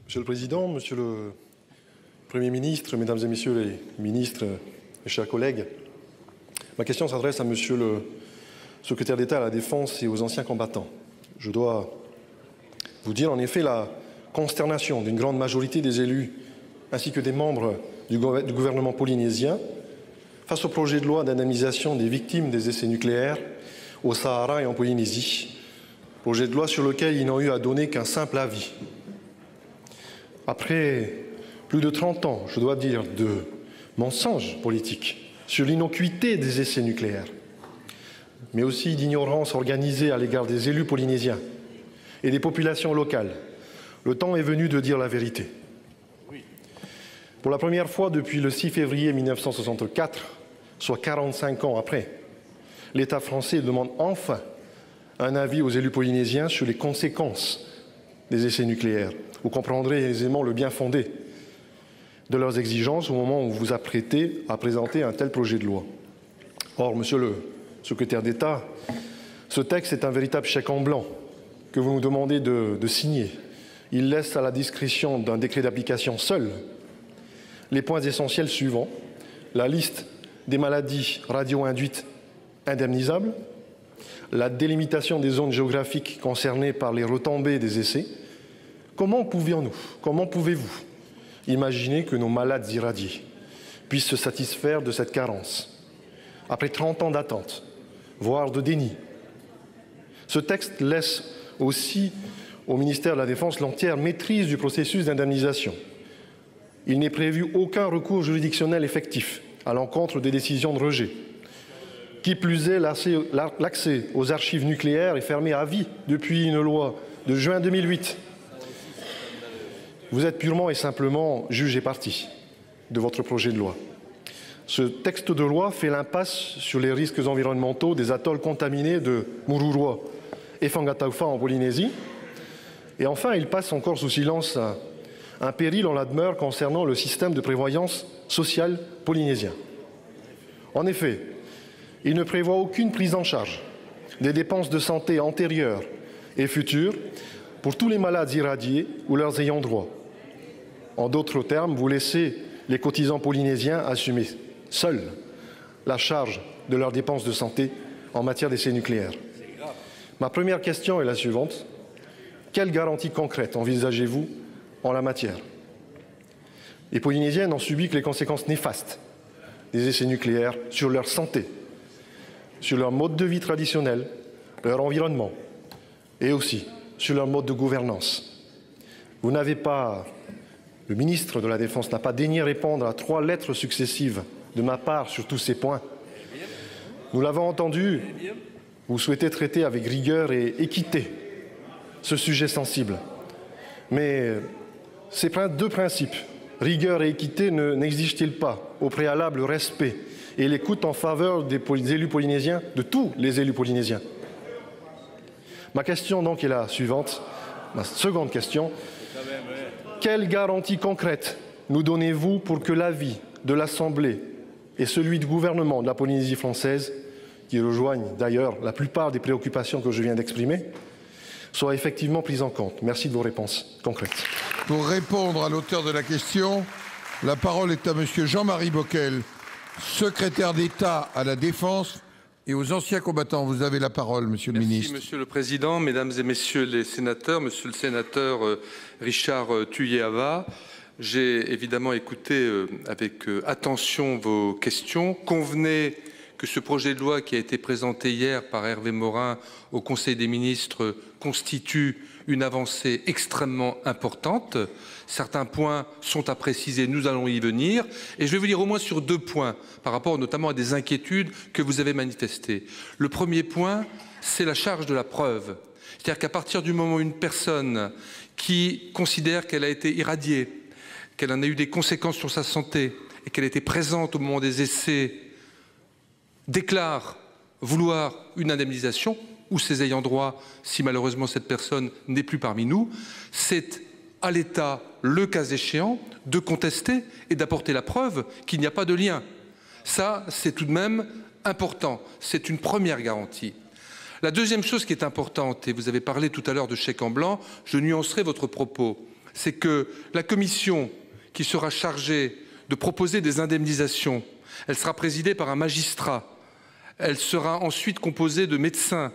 Monsieur le Président, Monsieur le Premier ministre, Mesdames et Messieurs les ministres, mes chers collègues, ma question s'adresse à Monsieur le Secrétaire d'État à la Défense et aux anciens combattants. Je dois vous dire en effet la consternation d'une grande majorité des élus ainsi que des membres du gouvernement polynésien face au projet de loi d'indemnisation des victimes des essais nucléaires au Sahara et en Polynésie, projet de loi sur lequel ils n'ont eu à donner qu'un simple avis. Après plus de 30 ans, je dois dire, de mensonges politiques sur l'innocuité des essais nucléaires, mais aussi d'ignorance organisée à l'égard des élus polynésiens et des populations locales, le temps est venu de dire la vérité. Pour la première fois depuis le 6 février 1964, soit 45 ans après, l'État français demande enfin un avis aux élus polynésiens sur les conséquences des essais nucléaires. Vous comprendrez aisément le bien fondé de leurs exigences au moment où vous vous apprêtez à présenter un tel projet de loi. Or, Monsieur le Secrétaire d'État, ce texte est un véritable chèque en blanc que vous nous demandez de signer. Il laisse à la discrétion d'un décret d'application seul les points essentiels suivants: la liste des maladies radio-induites indemnisables, la délimitation des zones géographiques concernées par les retombées des essais. Comment pouvez-vous imaginer que nos malades irradiés puissent se satisfaire de cette carence après 30 ans d'attente, voire de déni? Ce texte laisse aussi au ministère de la Défense l'entière maîtrise du processus d'indemnisation. Il n'est prévu aucun recours juridictionnel effectif à l'encontre des décisions de rejet. Qui plus est, l'accès aux archives nucléaires est fermé à vie depuis une loi de juin 2008. Vous êtes purement et simplement juge et partie de votre projet de loi. Ce texte de loi fait l'impasse sur les risques environnementaux des atolls contaminés de Mururoa et Fangataufa en Polynésie. Et enfin, il passe encore sous silence un péril en la demeure concernant le système de prévoyance sociale polynésien. En effet, il ne prévoit aucune prise en charge des dépenses de santé antérieures et futures pour tous les malades irradiés ou leurs ayants droit. En d'autres termes, vous laissez les cotisants polynésiens assumer seuls la charge de leurs dépenses de santé en matière d'essais nucléaires. Ma première question est la suivante. Quelles garanties concrètes envisagez-vous en la matière? Les Polynésiens n'ont subi que les conséquences néfastes des essais nucléaires sur leur santé, sur leur mode de vie traditionnel, leur environnement et aussi sur leur mode de gouvernance. Vous n'avez pas, le ministre de la Défense n'a pas daigné répondre à 3 lettres successives de ma part sur tous ces points. Nous l'avons entendu, vous souhaitez traiter avec rigueur et équité ce sujet sensible. Mais ces 2 principes, rigueur et équité, n'exigent-ils pas au préalable le respect et l'écoute en faveur des élus polynésiens, de tous les élus polynésiens? Ma question donc est la suivante, ma seconde question. Quelles garanties concrètes nous donnez-vous pour que l'avis de l'Assemblée et celui du gouvernement de la Polynésie française, qui rejoignent d'ailleurs la plupart des préoccupations que je viens d'exprimer, soient effectivement pris en compte? Merci de vos réponses concrètes. Pour répondre à l'auteur de la question, la parole est à Monsieur Jean-Marie Bockel, secrétaire d'État à la Défense et aux anciens combattants. Vous avez la parole, Monsieur le Ministre. Merci, Monsieur le Président, Mesdames et Messieurs les sénateurs, Monsieur le sénateur Richard Tuyéhava. J'ai évidemment écouté avec attention vos questions. Convenez que ce projet de loi qui a été présenté hier par Hervé Morin au Conseil des ministres constitue une avancée extrêmement importante. Certains points sont à préciser, nous allons y venir. Et je vais vous dire au moins sur 2 points, par rapport notamment à des inquiétudes que vous avez manifestées. Le premier point, c'est la charge de la preuve. C'est-à-dire qu'à partir du moment où une personne qui considère qu'elle a été irradiée, qu'elle en a eu des conséquences sur sa santé et qu'elle était présente au moment des essais, déclare vouloir une indemnisation, ou ses ayants droit, si malheureusement cette personne n'est plus parmi nous, c'est à l'État, le cas échéant, de contester et d'apporter la preuve qu'il n'y a pas de lien. Ça, c'est tout de même important. C'est une première garantie. La deuxième chose qui est importante, et vous avez parlé tout à l'heure de chèque en blanc, je nuancerai votre propos. c'est que la commission qui sera chargée de proposer des indemnisations, elle sera présidée par un magistrat. Elle sera ensuite composée de médecins,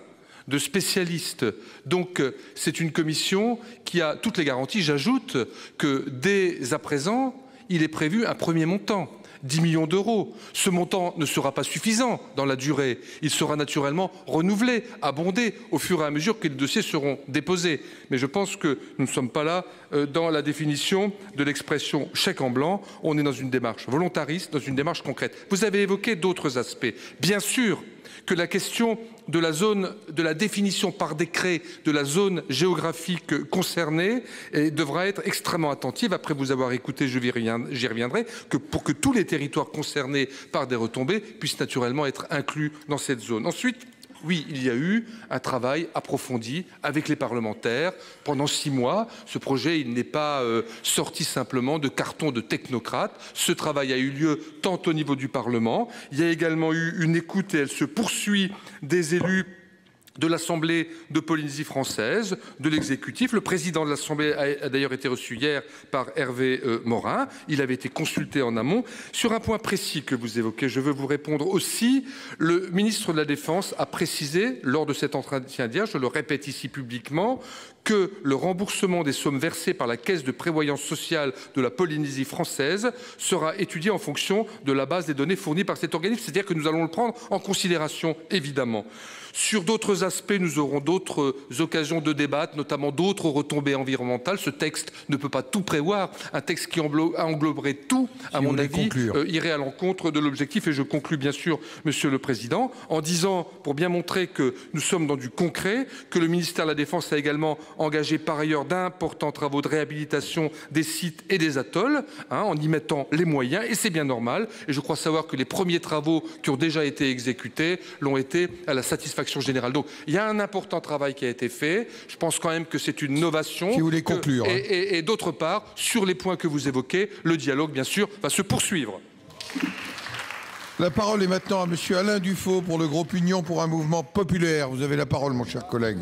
de spécialistes. Donc c'est une commission qui a toutes les garanties. J'ajoute que dès à présent, il est prévu un premier montant. 10 millions d'euros. Ce montant ne sera pas suffisant dans la durée. Il sera naturellement renouvelé, abondé au fur et à mesure que les dossiers seront déposés. Mais je pense que nous ne sommes pas là dans la définition de l'expression chèque en blanc. On est dans une démarche volontariste, dans une démarche concrète. Vous avez évoqué d'autres aspects. Bien sûr que la question de la définition par décret de la zone géographique concernée devra être extrêmement attentive. Après vous avoir écouté, j'y reviendrai, pour que tous les territoires concernés par des retombées puissent naturellement être inclus dans cette zone. Ensuite, oui, il y a eu un travail approfondi avec les parlementaires pendant 6 mois. Ce projet, il n'est pas sorti simplement de carton de technocrates. Ce travail a eu lieu tant au niveau du Parlement. Il y a également eu une écoute et elle se poursuit des élus de l'Assemblée de Polynésie française, de l'exécutif. Le président de l'Assemblée a d'ailleurs été reçu hier par Hervé Morin. Il avait été consulté en amont. Sur un point précis que vous évoquez, je veux vous répondre aussi. Le ministre de la Défense a précisé lors de cet entretien d'hier, je le répète ici publiquement, que le remboursement des sommes versées par la Caisse de prévoyance sociale de la Polynésie française sera étudié en fonction de la base des données fournies par cet organisme. C'est-à-dire que nous allons le prendre en considération, évidemment. Sur d'autres aspects, nous aurons d'autres occasions de débattre, notamment d'autres retombées environnementales. Ce texte ne peut pas tout prévoir. Un texte qui engloberait tout, à mon avis, irait à l'encontre de l'objectif. Et je conclus, bien sûr, Monsieur le Président, en disant, pour bien montrer que nous sommes dans du concret, que le ministère de la Défense a également engagé par ailleurs d'importants travaux de réhabilitation des sites et des atolls, en y mettant les moyens. Et c'est bien normal. Et je crois savoir que les premiers travaux qui ont déjà été exécutés l'ont été à la satisfaction générale. Donc il y a un important travail qui a été fait. Je pense quand même que c'est une novation. Si vous voulez conclure. Et d'autre part, sur les points que vous évoquez, le dialogue, bien sûr, va se poursuivre. La parole est maintenant à monsieur Alain Dufaux pour le groupe Union pour un mouvement populaire. Vous avez la parole, mon cher collègue.